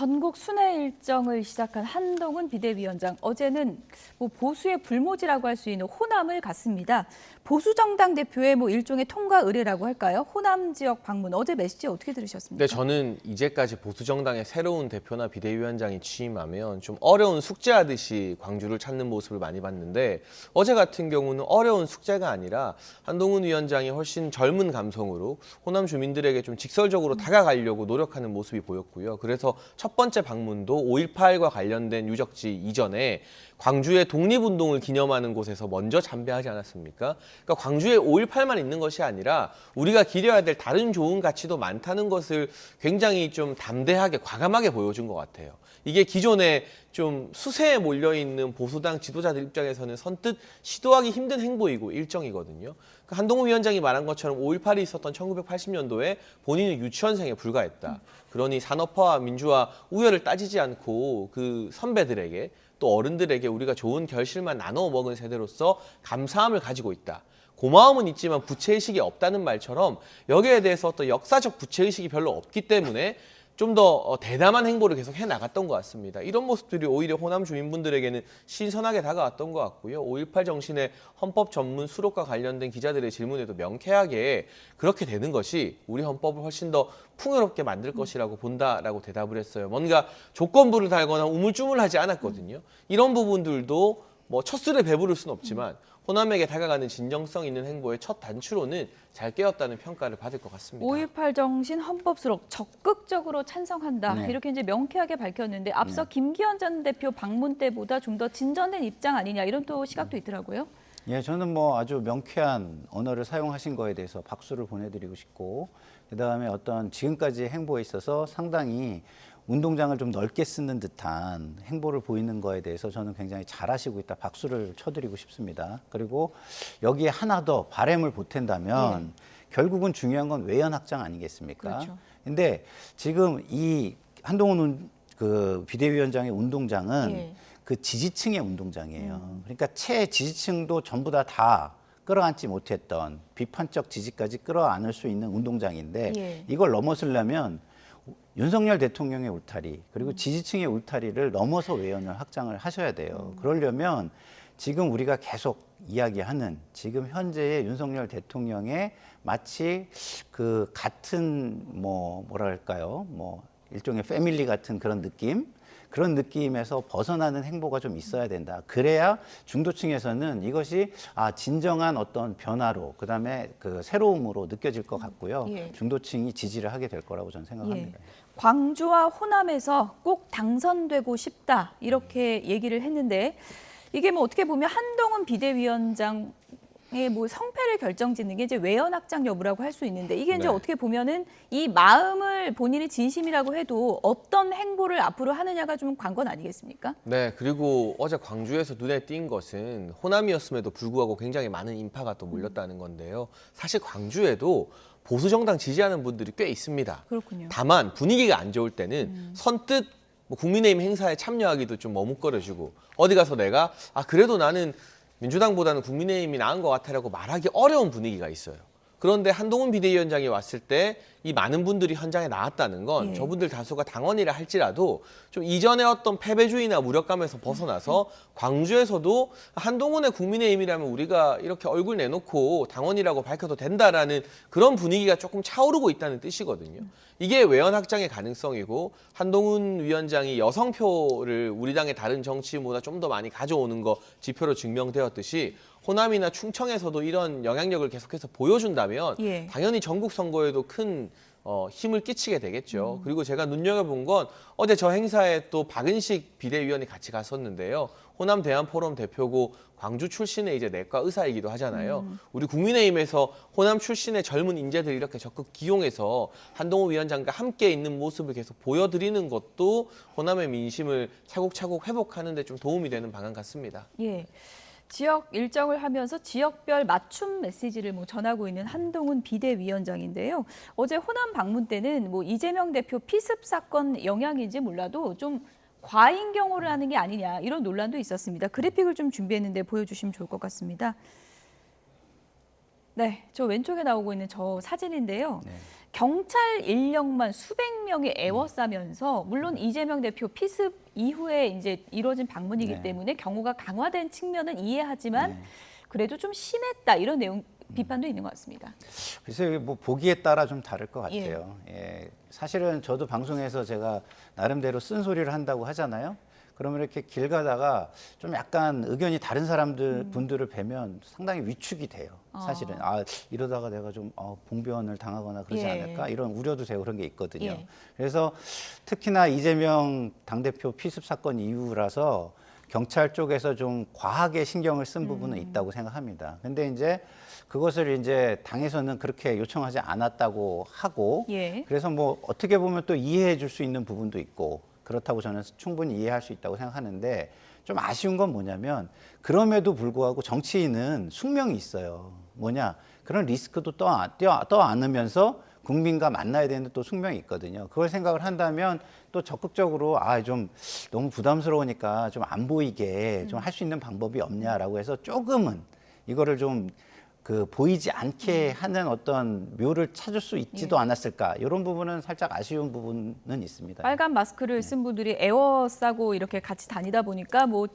전국 순회 일정을 시작한 한동훈 비대위원장, 어제는 보수의 불모지라고 할 수 있는 호남을 갔습니다. 보수 정당 대표의 일종의 통과 의례라고 할까요? 호남 지역 방문, 어제 메시지 어떻게 들으셨습니까? 네, 저는 이제까지 보수 정당의 새로운 대표나 비대위원장이 취임하면 좀 어려운 숙제하듯이 광주를 찾는 모습을 많이 봤는데, 어제 같은 경우는 어려운 숙제가 아니라 한동훈 위원장이 훨씬 젊은 감성으로 호남 주민들에게 좀 직설적으로 다가가려고 노력하는 모습이 보였고요. 그래서 첫 번째 방문도 5.18과 관련된 유적지 이전에 광주의 독립운동을 기념하는 곳에서 먼저 참배하지 않았습니까? 그러니까 광주에 5.18만 있는 것이 아니라 우리가 기려야 될 다른 좋은 가치도 많다는 것을 굉장히 좀 담대하게 과감하게 보여준 것 같아요. 이게 기존에 좀 수세에 몰려있는 보수당 지도자들 입장에서는 선뜻 시도하기 힘든 행보이고 일정이거든요. 그러니까 한동훈 위원장이 말한 것처럼 5.18이 있었던 1980년도에 본인은 유치원생에 불과했다. 그러니 산업화와 민주화 우열을 따지지 않고 그 선배들에게 또 어른들에게 우리가 좋은 결실만 나눠 먹은 세대로서 감사함을 가지고 있다. 고마움은 있지만 부채의식이 없다는 말처럼 여기에 대해서 어떤 역사적 부채의식이 별로 없기 때문에 좀 더 대담한 행보를 계속 해나갔던 것 같습니다. 이런 모습들이 오히려 호남 주민분들에게는 신선하게 다가왔던 것 같고요. 5.18 정신의 헌법 전문 수록과 관련된 기자들의 질문에도 명쾌하게 그렇게 되는 것이 우리 헌법을 훨씬 더 풍요롭게 만들 것이라고 본다라고 대답을 했어요. 뭔가 조건부를 달거나 우물쭈물하지 않았거든요. 이런 부분들도 첫술에 배부를 수는 없지만 호남에게 다가가는 진정성 있는 행보의 첫 단추로는 잘 깨었다는 평가를 받을 것 같습니다. 5.18 정신 헌법 수록 적극적으로 찬성한다. 네. 이렇게 이제 명쾌하게 밝혔는데 앞서 김기현 전 대표 방문 때보다 좀 더 진전된 입장 아니냐 이런 또 시각도 있더라고요. 예, 저는 아주 명쾌한 언어를 사용하신 거에 대해서 박수를 보내드리고 싶고, 그다음에 어떤 지금까지 행보에 있어서 상당히 운동장을 좀 넓게 쓰는 듯한 행보를 보이는 거에 대해서 저는 굉장히 잘하시고 있다, 박수를 쳐드리고 싶습니다. 그리고 여기에 하나 더 바람을 보탠다면 결국은 중요한 건 외연 확장 아니겠습니까? 그렇죠. 근데 지금 이 한동훈 그 비대위원장의 운동장은 그 지지층의 운동장이에요. 그러니까 최지지층도 전부 다 끌어안지 못했던 비판적 지지까지 끌어안을 수 있는 운동장인데, 이걸 넘어서려면 윤석열 대통령의 울타리 그리고 지지층의 울타리를 넘어서 외연을 확장을 하셔야 돼요. 그러려면 지금 우리가 계속 이야기하는 지금 현재의 윤석열 대통령의 마치 그 같은 뭐랄까요, 일종의 패밀리 같은 그런 느낌에서 벗어나는 행보가 좀 있어야 된다. 그래야 중도층에서는 이것이 진정한 어떤 변화로, 그다음에 그 새로움으로 느껴질 것 같고요. 중도층이 지지를 하게 될 거라고 저는 생각합니다. 광주와 호남에서 꼭 당선되고 싶다 이렇게 얘기를 했는데, 이게 어떻게 보면 한동훈 비대위원장의 성패를 결정짓는 게 이제 외연 확장 여부라고 할 수 있는데, 이게 이제 어떻게 보면은 이 마음을 본인이 진심이라고 해도 어떤 행보를 앞으로 하느냐가 좀 관건 아니겠습니까? 네, 그리고 어제 광주에서 눈에 띈 것은 호남이었음에도 불구하고 굉장히 많은 인파가 또 몰렸다는 건데요. 사실 광주에도 보수 정당 지지하는 분들이 꽤 있습니다. 그렇군요. 다만 분위기가 안 좋을 때는 선뜻 국민의힘 행사에 참여하기도 좀 머뭇거려지고, 어디 가서 내가 그래도 나는 민주당보다는 국민의힘이 나은 것 같아라고 말하기 어려운 분위기가 있어요. 그런데 한동훈 비대위원장이 왔을 때 이 많은 분들이 현장에 나왔다는 건 저분들 다수가 당원이라 할지라도 좀 이전의 어떤 패배주의나 무력감에서 벗어나서 광주에서도 한동훈의 국민의힘이라면 우리가 이렇게 얼굴 내놓고 당원이라고 밝혀도 된다라는 그런 분위기가 조금 차오르고 있다는 뜻이거든요. 이게 외연 확장의 가능성이고, 한동훈 위원장이 여성표를 우리 당의 다른 정치인보다 좀 더 많이 가져오는 거 지표로 증명되었듯이 호남이나 충청에서도 이런 영향력을 계속해서 보여준다면 당연히 전국 선거에도 큰 힘을 끼치게 되겠죠. 그리고 제가 눈여겨본 건 어제 저 행사에 또 박은식 비대위원이 같이 갔었는데요. 호남 대한포럼 대표고 광주 출신의 이제 내과 의사이기도 하잖아요. 우리 국민의힘에서 호남 출신의 젊은 인재들 이렇게 적극 기용해서 한동훈 위원장과 함께 있는 모습을 계속 보여드리는 것도 호남의 민심을 차곡차곡 회복하는 데 좀 도움이 되는 방안 같습니다. 지역 일정을 하면서 지역별 맞춤 메시지를 전하고 있는 한동훈 비대위원장인데요. 어제 호남 방문 때는 이재명 대표 피습 사건 영향인지 몰라도 좀 과잉 경호를 하는 게 아니냐 이런 논란도 있었습니다. 그래픽을 좀 준비했는데 보여주시면 좋을 것 같습니다. 네, 저 왼쪽에 나오고 있는 저 사진인데요. 경찰 인력만 수백 명이 애워싸면서 물론 이재명 대표 피습 이후에 이제 이루어진 방문이기 네. 때문에 경호가 강화된 측면은 이해하지만 네. 그래도 좀 심했다 이런 내용 비판도 있는 것 같습니다. 글쎄요, 이게 뭐 보기에 따라 좀 다를 것 예. 같아요. 예. 사실은 저도 방송에서 제가 나름대로 쓴소리를 한다고 하잖아요. 그러면 이렇게 길 가다가 좀 약간 의견이 다른 사람들 분들을 뵈면 상당히 위축이 돼요. 사실은 이러다가 내가 좀 봉변을 당하거나 그러지 예. 않을까 이런 우려도 되고 그런 게 있거든요. 예. 그래서 특히나 이재명 당대표 피습 사건 이후라서 경찰 쪽에서 좀 과하게 신경을 쓴 부분은 있다고 생각합니다. 근데 이제 그것을 이제 당에서는 그렇게 요청하지 않았다고 하고 예. 그래서 뭐 어떻게 보면 또 이해해 줄 수 있는 부분도 있고 그렇다고 저는 충분히 이해할 수 있다고 생각하는데 좀 아쉬운 건 뭐냐면 그럼에도 불구하고 정치인은 숙명이 있어요. 뭐냐 그런 리스크도 떠안으면서 국민과 만나야 되는 또 숙명이 있거든요. 그걸 생각을 한다면 또 적극적으로 좀 너무 부담스러우니까 좀 안 보이게 좀 할 수 있는 방법이 없냐라고 해서 조금은 이거를 좀 보이지 않게 하는 어떤 묘를 찾을 수 있지도 않았을까 이런 부분은 살짝 아쉬운 부분은 있습니다. 빨간 마스크를 쓴 분들이 에워싸고 이렇게 같이 다니다 보니까 뭐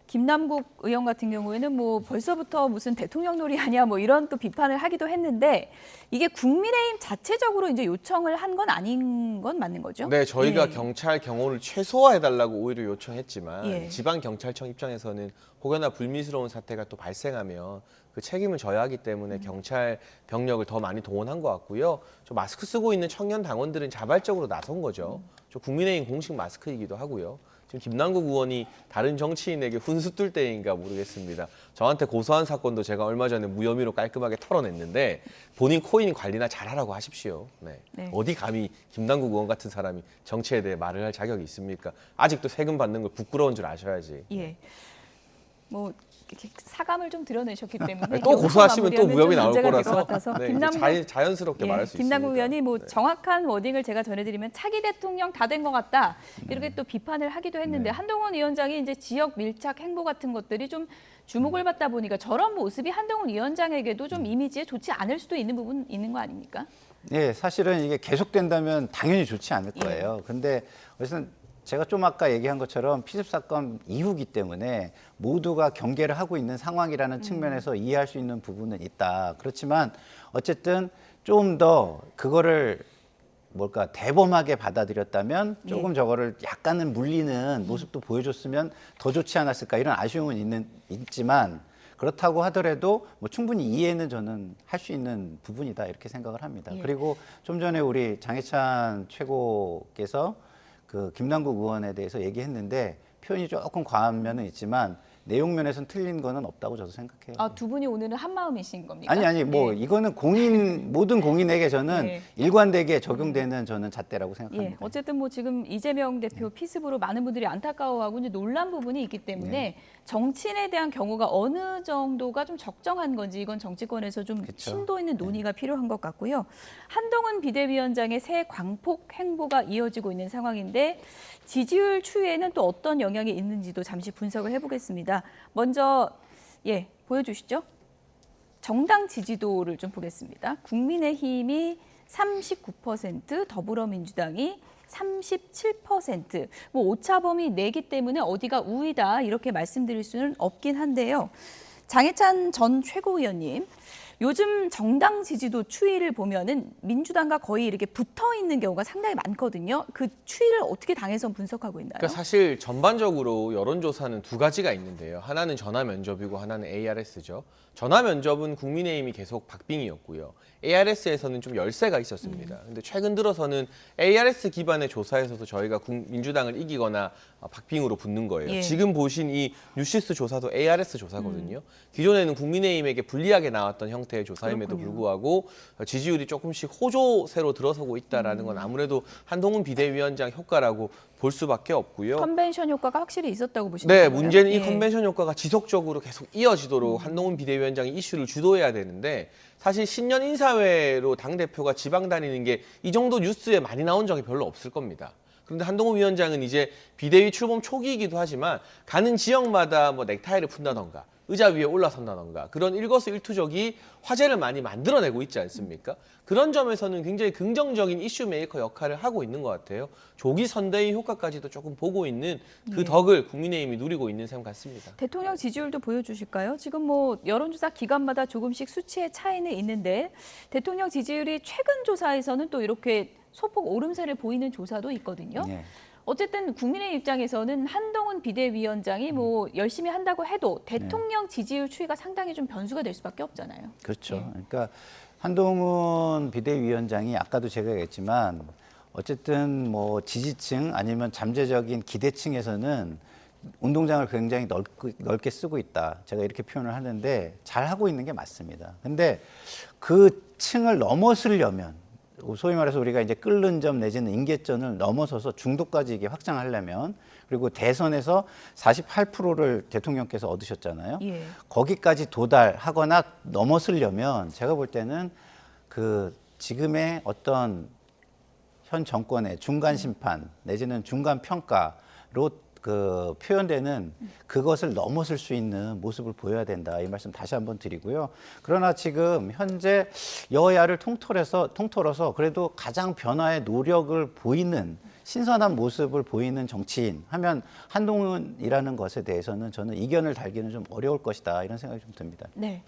김남국 의원 같은 경우에는 뭐 벌써부터 무슨 대통령 놀이 아니야 뭐 이런 또 비판을 하기도 했는데 이게 국민의힘 자체적으로 이제 요청을 한 건 아닌 건 맞는 거죠? 네, 저희가 예. 경찰 경호를 최소화해달라고 오히려 요청했지만 예. 지방경찰청 입장에서는 혹여나 불미스러운 사태가 또 발생하면 그 책임을 져야 하기 때문에 경찰 병력을 더 많이 동원한 것 같고요. 저 마스크 쓰고 있는 청년 당원들은 자발적으로 나선 거죠. 저 국민의힘 공식 마스크이기도 하고요. 지금 김남국 의원이 다른 정치인에게 훈수 뜰 때인가 모르겠습니다. 저한테 고소한 사건도 제가 얼마 전에 무혐의로 깔끔하게 털어냈는데 본인 코인 관리나 잘하라고 하십시오. 네. 네. 어디 감히 김남국 의원 같은 사람이 정치에 대해 말을 할 자격이 있습니까? 아직도 세금 받는 걸 부끄러운 줄 아셔야지. 예. 뭐 이렇게 사감을 좀 드러내셨기 때문에 또 고소하시면 또 마무리하면 무혐의 좀 나올 문제가 될것 거라서 같아서 네, 김남국 자연스럽게 말할 수 있습니다. 김남국 의원이 뭐 네. 정확한 워딩을 제가 전해드리면 차기 대통령 다 된 것 같다 이렇게 또 비판을 하기도 했는데 한동훈 위원장이 이제 지역 밀착 행보 같은 것들이 좀 주목을 받다 보니까 저런 모습이 한동훈 위원장에게도 좀 이미지에 좋지 않을 수도 있는 부분 있는 거 아닙니까? 네, 사실은 이게 계속된다면 당연히 좋지 않을 거예요. 근데 어쨌든 제가 좀 아까 얘기한 것처럼 피습 사건 이후기 때문에 모두가 경계를 하고 있는 상황이라는 측면에서 이해할 수 있는 부분은 있다. 그렇지만 어쨌든 좀 더 그거를 대범하게 받아들였다면 조금 저거를 약간은 물리는 모습도 보여줬으면 더 좋지 않았을까 이런 아쉬움은 있지만 그렇다고 하더라도 뭐 충분히 이해는 저는 할 수 있는 부분이다 이렇게 생각을 합니다. 예. 그리고 좀 전에 우리 장해찬 최고께서 김남국 의원에 대해서 얘기했는데 표현이 조금 과한 면은 있지만 내용 면에서는 틀린 거는 없다고 저도 생각해요. 두 분이 오늘은 한 마음이신 겁니까? 아니 뭐 예. 이거는 모든 공인에게 저는 예. 일관되게 적용되는 저는 잣대라고 생각합니다. 예, 어쨌든 뭐 지금 이재명 대표 피습으로 많은 분들이 안타까워하고 이제 놀란 부분이 있기 때문에 정치인에 대한 경우가 어느 정도가 좀 적정한 건지 이건 정치권에서 좀 그쵸. 심도 있는 논의가 필요한 것 같고요. 한동훈 비대위원장의 새 광폭 행보가 이어지고 있는 상황인데 지지율 추이에는 또 어떤 영향이 있는지도 잠시 분석을 해보겠습니다. 먼저 보여주시죠. 정당 지지도를 좀 보겠습니다. 국민의힘이 39%, 더불어민주당이 37%. 뭐 오차범위 내기 때문에 어디가 우위다 이렇게 말씀드릴 수는 없긴 한데요. 장해찬 전 최고위원님, 요즘 정당 지지도 추이를 보면은 민주당과 거의 이렇게 붙어 있는 경우가 상당히 많거든요. 그 추이를 어떻게 당에서 분석하고 있나요? 그러니까 사실 전반적으로 여론조사는 두 가지가 있는데요. 하나는 전화 면접이고 하나는 ARS죠. 전화 면접은 국민의힘이 계속 박빙이었고요. ARS에서는 좀 열세가 있었습니다. 근데 최근 들어서는 ARS 기반의 조사에서도 저희가 민주당을 이기거나 박빙으로 붙는 거예요. 예. 지금 보신 이 뉴시스 조사도 ARS 조사거든요. 기존에는 국민의힘에게 불리하게 나왔던 형태의 조사임에도 그렇군요. 불구하고 지지율이 조금씩 호조세로 들어서고 있다라는 건 아무래도 한동훈 비대위원장 효과라고 볼 수밖에 없고요. 컨벤션 효과가 확실히 있었다고 보시는 네, 거예요? 문제는 이 예. 컨벤션 효과가 지속적으로 계속 이어지도록 한동훈 비대위원장이 이슈를 주도해야 되는데 사실 신년 인사회로 당대표가 지방 다니는 게 이 정도 뉴스에 많이 나온 적이 별로 없을 겁니다. 그런데 한동훈 위원장은 이제 비대위 출범 초기이기도 하지만 가는 지역마다 뭐 넥타이를 푼다던가 의자 위에 올라선다던가 그런 일거수일투족이 화제를 많이 만들어내고 있지 않습니까? 그런 점에서는 굉장히 긍정적인 이슈 메이커 역할을 하고 있는 것 같아요. 조기 선대위 효과까지도 조금 보고 있는 그 예. 덕을 국민의힘이 누리고 있는 셈 같습니다. 대통령 지지율도 보여주실까요? 지금 뭐 여론조사 기간마다 조금씩 수치의 차이는 있는데 대통령 지지율이 최근 조사에서는 또 이렇게 소폭 오름세를 보이는 조사도 있거든요. 예. 어쨌든 국민의 입장에서는 한동훈 비대위원장이 뭐 열심히 한다고 해도 대통령 지지율 추이가 상당히 좀 변수가 될 수밖에 없잖아요. 그렇죠. 예. 그러니까 한동훈 비대위원장이 아까도 제가 얘기했지만 어쨌든 뭐 지지층 아니면 잠재적인 기대층에서는 운동장을 굉장히 넓게 쓰고 있다. 제가 이렇게 표현을 하는데 잘 하고 있는 게 맞습니다. 근데 그 층을 넘어서려면 소위 말해서 우리가 이제 끓는 점 내지는 임계점을 넘어서서 중도까지 이게 확장하려면 그리고 대선에서 48%를 대통령께서 얻으셨잖아요. 예. 거기까지 도달하거나 넘어서려면 제가 볼 때는 그 지금의 어떤 현 정권의 중간 심판 내지는 중간 평가로 그 표현되는 그것을 넘어설 수 있는 모습을 보여야 된다. 이 말씀 다시 한번 드리고요. 그러나 지금 현재 여야를 통틀어서 그래도 가장 변화의 노력을 보이는 신선한 모습을 보이는 정치인 하면 한동훈이라는 것에 대해서는 저는 이견을 달기는 좀 어려울 것이다. 이런 생각이 좀 듭니다. 네.